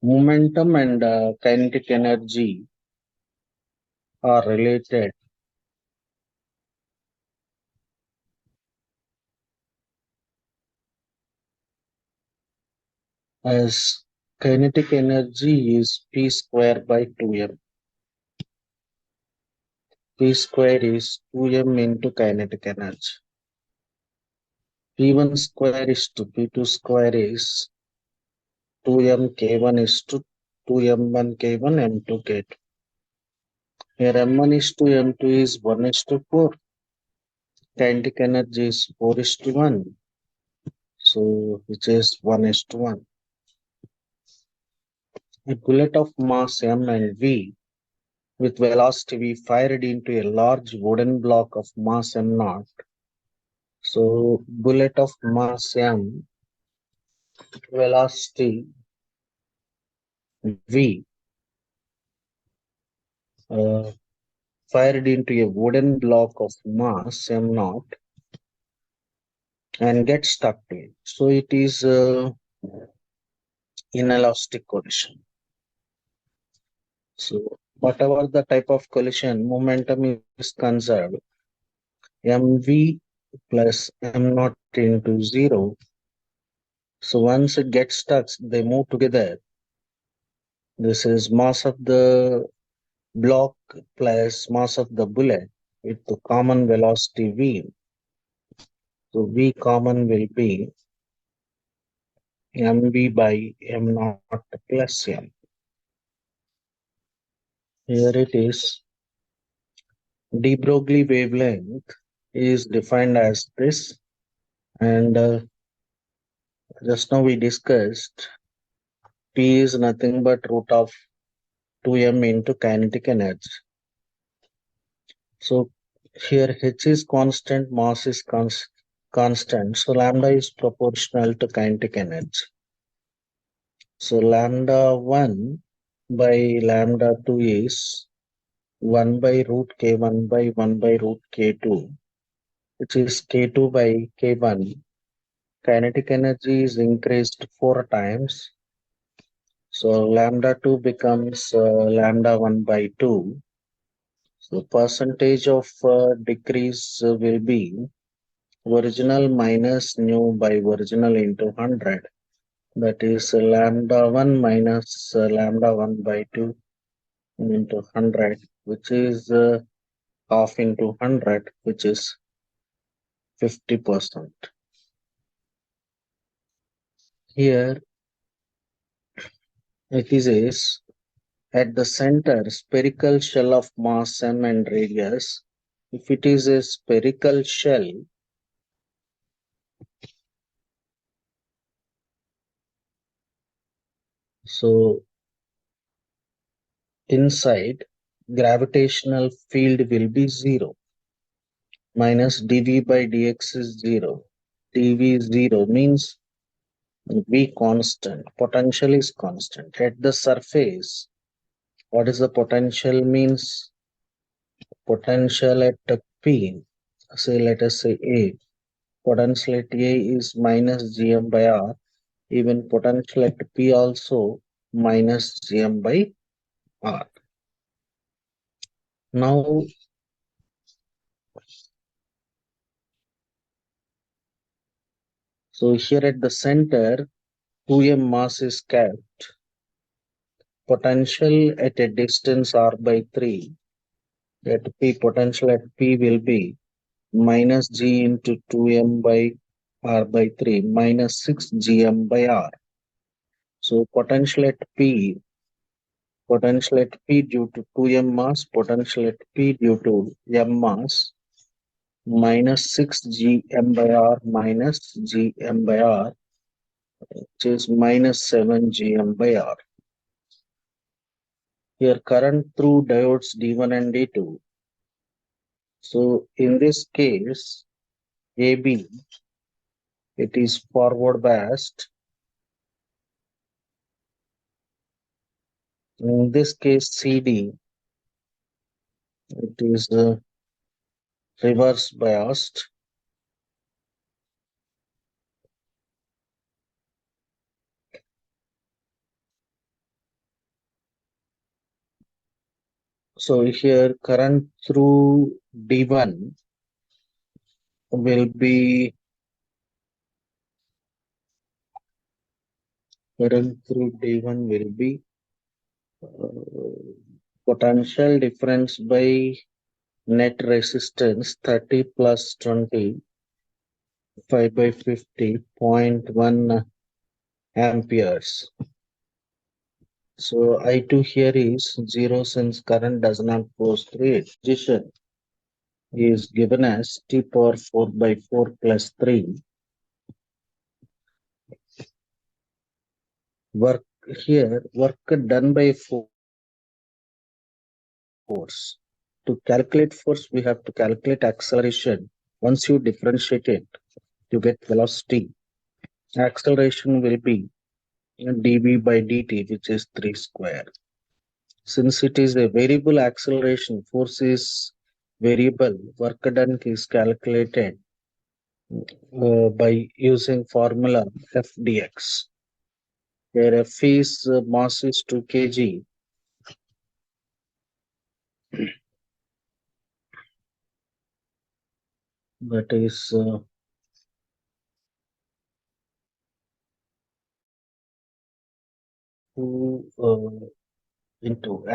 Momentum and kinetic energy are related as kinetic energy is p square by 2m. P square is 2m into kinetic energy. P1 square is to P2 square is 2m K1 is to 2m1 K1 M2 K2. Here M1 is to M2 is 1 is to 4. Kinetic energy is 4 is to 1. So which is 1 is to 1. A bullet of mass m and v with velocity v fired into a large wooden block of mass m naught. So bullet of mass m, velocity v, uh, fired into a wooden block of mass m naught and gets stuck to it. So it is inelastic collision. So whatever the type of collision, momentum is conserved. mv plus m naught into 0. So once it gets stuck, they move together. This is mass of the block plus mass of the bullet with the common velocity v. So v common will be mv by m naught plus m. Here it is. De Broglie wavelength is defined as this, and just now we discussed P is nothing but root of 2m into kinetic energy. So here H is constant, mass is constant. So lambda is proportional to kinetic energy. So lambda 1 by lambda 2 is 1 by root k1 by 1 by root k2, which is k2 by k1. Kinetic energy is increased 4 times. So lambda 2 becomes lambda 1 by 2. So percentage of decrease will be original minus nu by original into 100. That is lambda 1 minus lambda 1 by 2 into 100, which is half into 100, which is 50%. Here it is at the center spherical shell of mass m and radius. If it is a spherical shell, so inside gravitational field will be 0. Minus dv by dx is 0. dv is 0 means v constant. Potential is constant. At the surface, what is the potential means? Potential at P, say let us say A. Potential at A is minus gm by r. Even potential at P also minus gm by r. Now, so here at the center, 2m mass is kept. Potential at a distance r by 3. At P, potential at P will be minus g into 2m by r by 3 minus 6 gm by r. So potential at P due to 2m mass, potential at P due to m mass minus 6 gm by r minus gm by r, which is minus 7 gm by r. Here current through diodes D1 and D2. So in this case, AB, it is forward biased. In this case, CD, it is reverse biased. So here current through D1 will be potential difference by net resistance 30 plus 20 5 by 50 0.1 amperes. So I2 here is 0 since current does not flow through it. Position is given as T power 4 by 4 plus 3. Work work done by force. To calculate force, we have to calculate acceleration. Once you differentiate it, you get velocity. Acceleration will be dv by dt, which is 3 square. Since it is a variable acceleration, force is variable, work done is calculated by using formula F dx, where F is mass is 2 kg. That is 2 into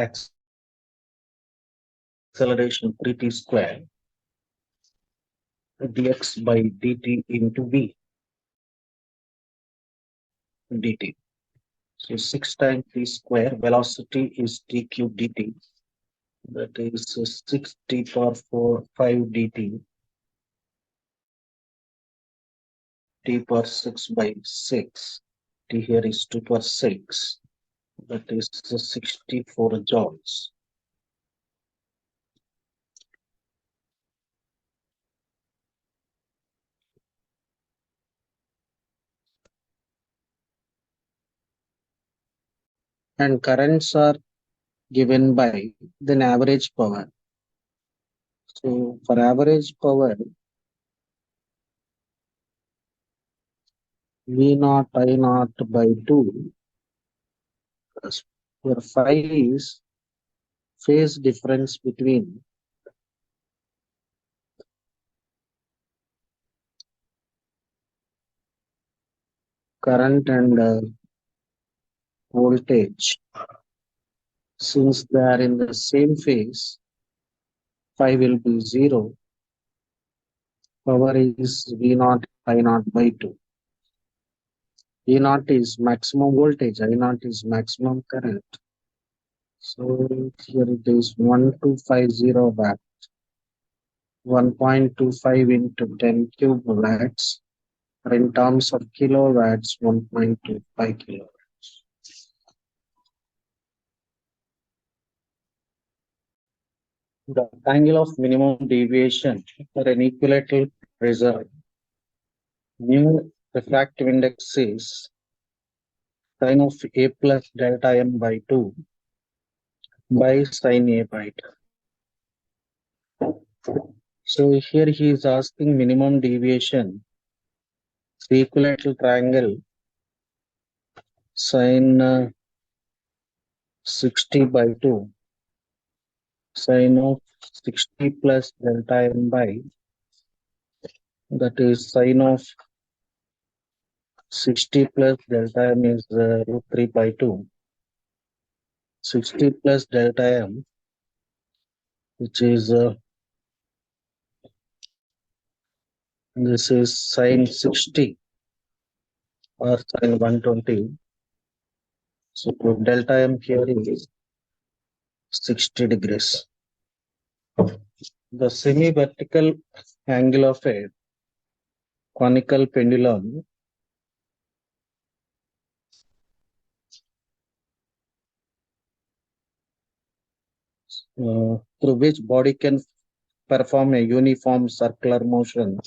acceleration 3t square dx by dt into v dt. So 6 times t square, velocity is d cube dt. That is 6 t power 4 5 dt, t power 6 by 6. T here is 2 power 6. That is 64 joules. And currents are given by the average power. So for average power, V naught I naught by 2, where phi is phase difference between current and voltage. Since they are in the same phase, phi will be 0. Power is V naught I naught by 2. V naught is maximum voltage, I naught is maximum current. So here it is 1250 watt, 1.25 into 10 cube watts, or in terms of kilowatts, 1.25 kilowatts. The angle of minimum deviation for an equilateral prism, mu refractive index is sine of A plus delta m by 2 by sine A by 2. So here he is asking minimum deviation, equilateral triangle, sine 60 by 2, sine of 60 plus delta m by, that is sine of 60 plus delta m is root 3 by 2. 60 plus delta m, which is this is sine 60 or sine 120. So delta m here is 60 degrees. The semi-vertical angle of a conical pendulum through which body can perform a uniform circular motion.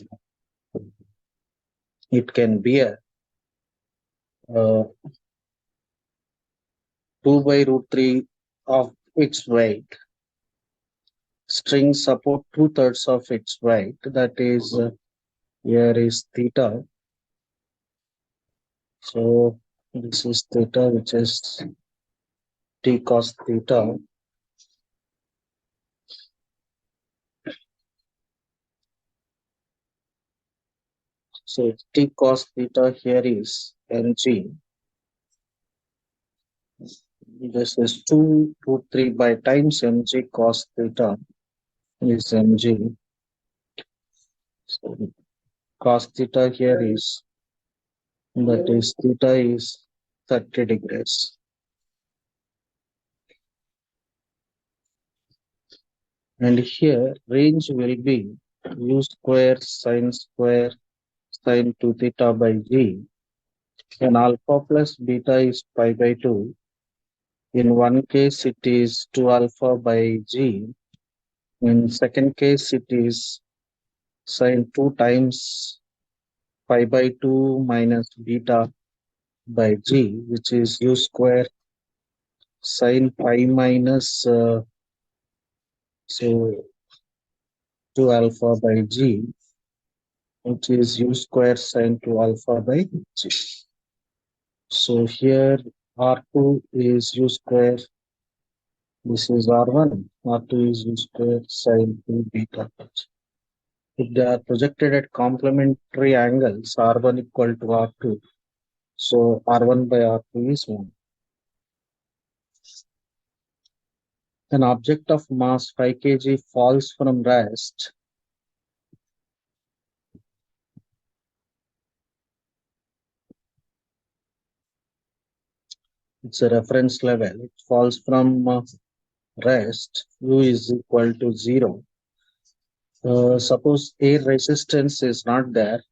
It can bear 2 by root 3 of its weight. Strings support 2/3 of its weight. That is, here is theta. So this is theta, which is t cos theta. So T cos theta here is mg. This is 2 root 3 by times mg cos theta is mg. So cos theta here is, that is theta is 30 degrees. And here range will be u square sine 2 theta by g, and alpha plus beta is pi by 2. In one case it is 2 alpha by g. In second case it is sine 2 times pi by 2 minus beta by g, which is u square sine pi minus so 2 alpha by g, which is u square sine 2 alpha by g. So here R2 is u square, this is R1, R2 is u square sine 2 beta. If they are projected at complementary angles, R1 equal to R2, so R1 by R2 is 1. An object of mass 5 kg falls from rest. It's a reference level. It falls from rest. U is equal to 0. Suppose air resistance is not there.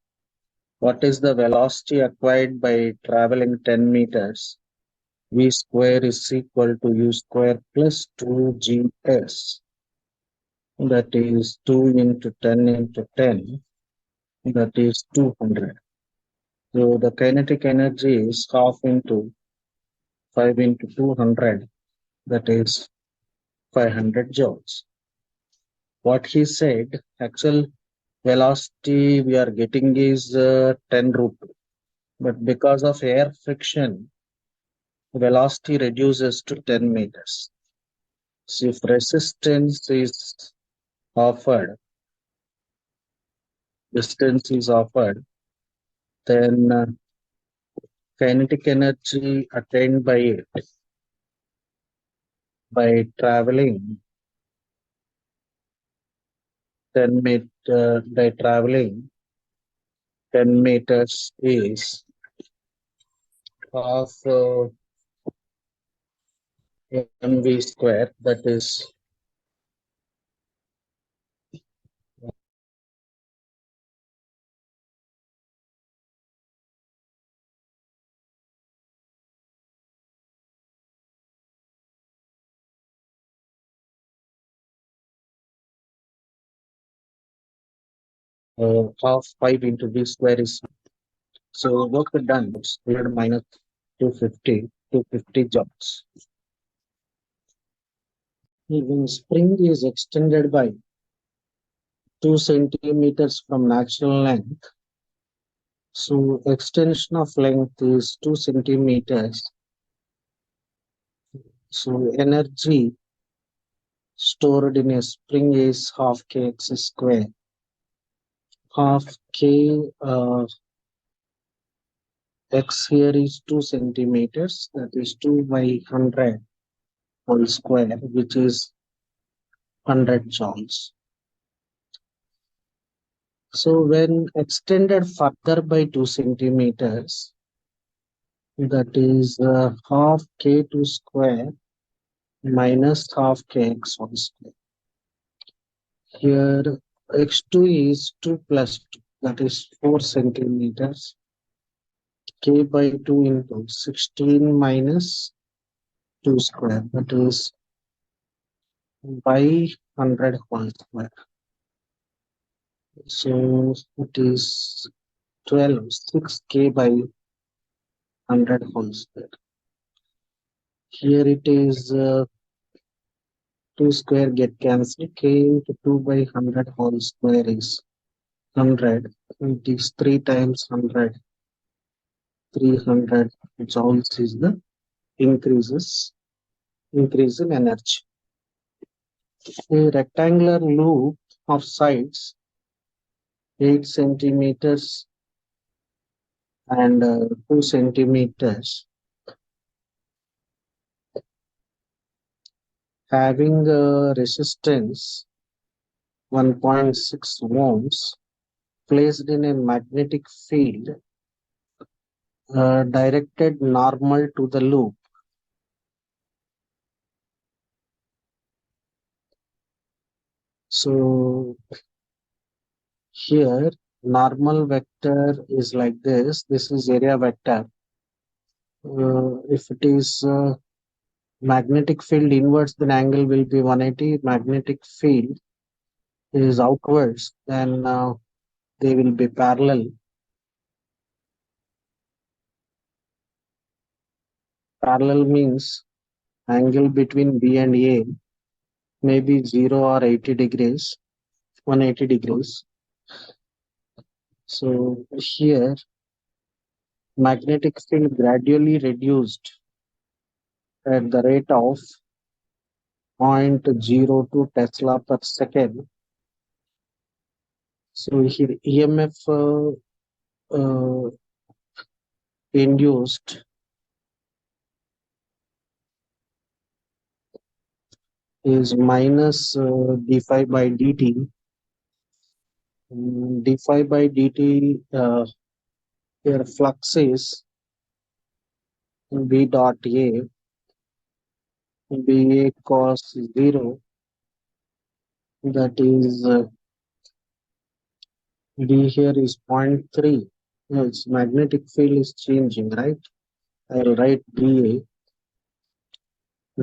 What is the velocity acquired by traveling 10 meters? V square is equal to U square plus 2GS. That is 2 into 10 into 10. That is 200. So the kinetic energy is half into 5 into 200. That is 500 joules. What he said, actual velocity we are getting is 10 root 2. But because of air friction, velocity reduces to 10 meters. So if resistance is offered, distance is offered, then kinetic energy attained by it by traveling 10 meters is half mv square, that is half 5 into v square is, so work done, squared minus 250 joules. When spring is extended by 2 centimeters from natural length, so extension of length is 2 centimeters. So energy stored in a spring is half kx square. Half k x here is 2 centimeters, that is 2 by 100 whole square, which is 100 joules. So when extended further by 2 centimeters, that is half k2 square minus half kx whole square. Here x2 is 2 plus 2, that is 4 centimeters. K by 2 into 16 minus 2 square, that is by 100 whole square. So it is 12, 6k by 100 whole square. Here it is 2 square get cancelled. K into 2 by 100 whole square is 100. It is 3 times 100. 300 joules is the increase in energy. A rectangular loop of sides 8 centimeters and 2 centimeters, having a resistance 1.6 ohms placed in a magnetic field directed normal to the loop. So here normal vector is like this. This is area vector. If it is magnetic field inwards, then angle will be 180. Magnetic field is outwards, then they will be parallel. Parallel means angle between B and A may be 0 or 80 degrees, 180 degrees. So here magnetic field gradually reduced at the rate of 0.02 Tesla per second. So here EMF induced is minus d phi by dt. D phi by dt here flux is B dot A, BA cos 0, that is B here is 0.3. No, its magnetic field is changing, right? I'll write BA,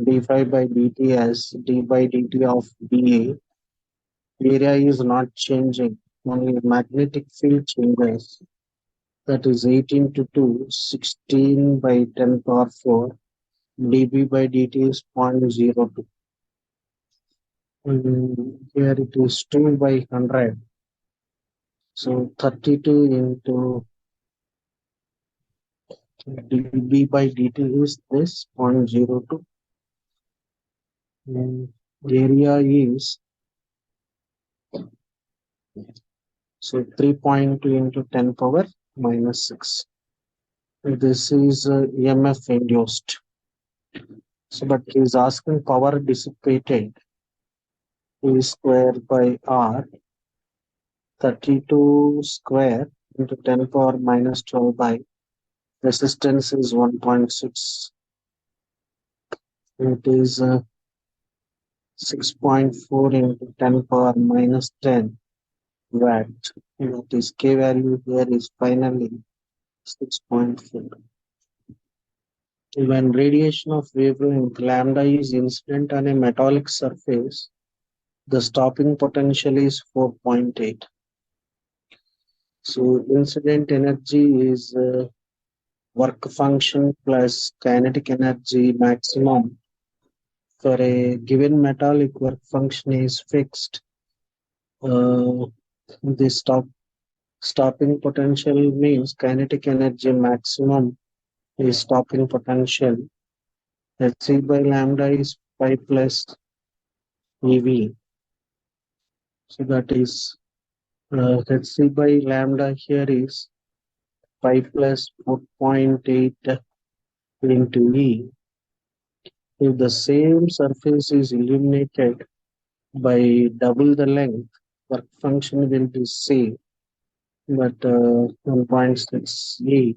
d phi by dt as d by dt of BA. Area is not changing, only magnetic field changes. That is 18 to 2, 16 by 10 power 4. dB by dt is 0.02. Here it is 2 by 100. So 32 into dB by dt is this 0.02. Area is so 3.2 into 10 power minus 6. This is EMF induced. So, but he is asking power dissipated E square by R, 32 square into 10 power minus 12 by resistance is 1.6. It is 6.4 into 10 power minus 10 watt. That is K value here is finally 6.4. When radiation of wavelength lambda is incident on a metallic surface, the stopping potential is 4.8. So incident energy is work function plus kinetic energy maximum. For a given metallic, work function is fixed. The stopping potential means kinetic energy maximum is stopping potential. Hc by lambda is pi plus EV. So that is Hc by lambda here is pi plus 4.8 into E. If the same surface is illuminated by double the length, work function will be same, but 1.6 E.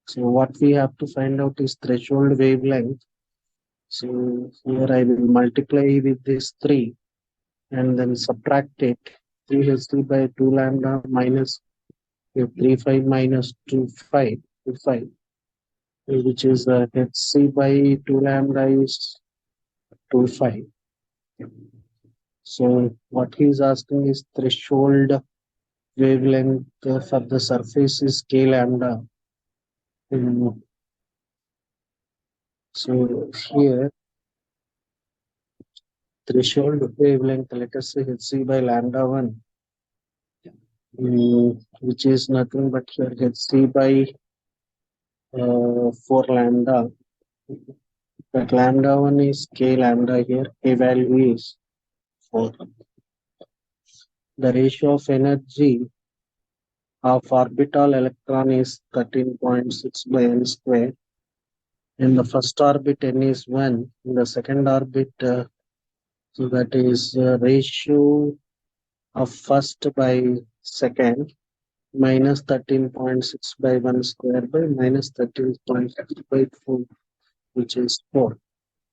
So what we have to find out is threshold wavelength. So here I will multiply with this 3 and then subtract it. 3 Hc by 2 lambda minus 3 phi minus 2 phi, 2 phi, which is Hc by 2 lambda is 2 phi. So what he is asking is threshold wavelength for the surface is k lambda. So here threshold wavelength, let us say Hc by lambda 1, which is nothing but here Hc by 4 lambda. But lambda 1 is k lambda here, k value is 4. The ratio of energy of orbital electron is 13.6 by n square. In the first orbit, n is 1. In the second orbit, so that is ratio of first by second minus 13.6 by 1 square by minus 13.6 by 4, which is 4.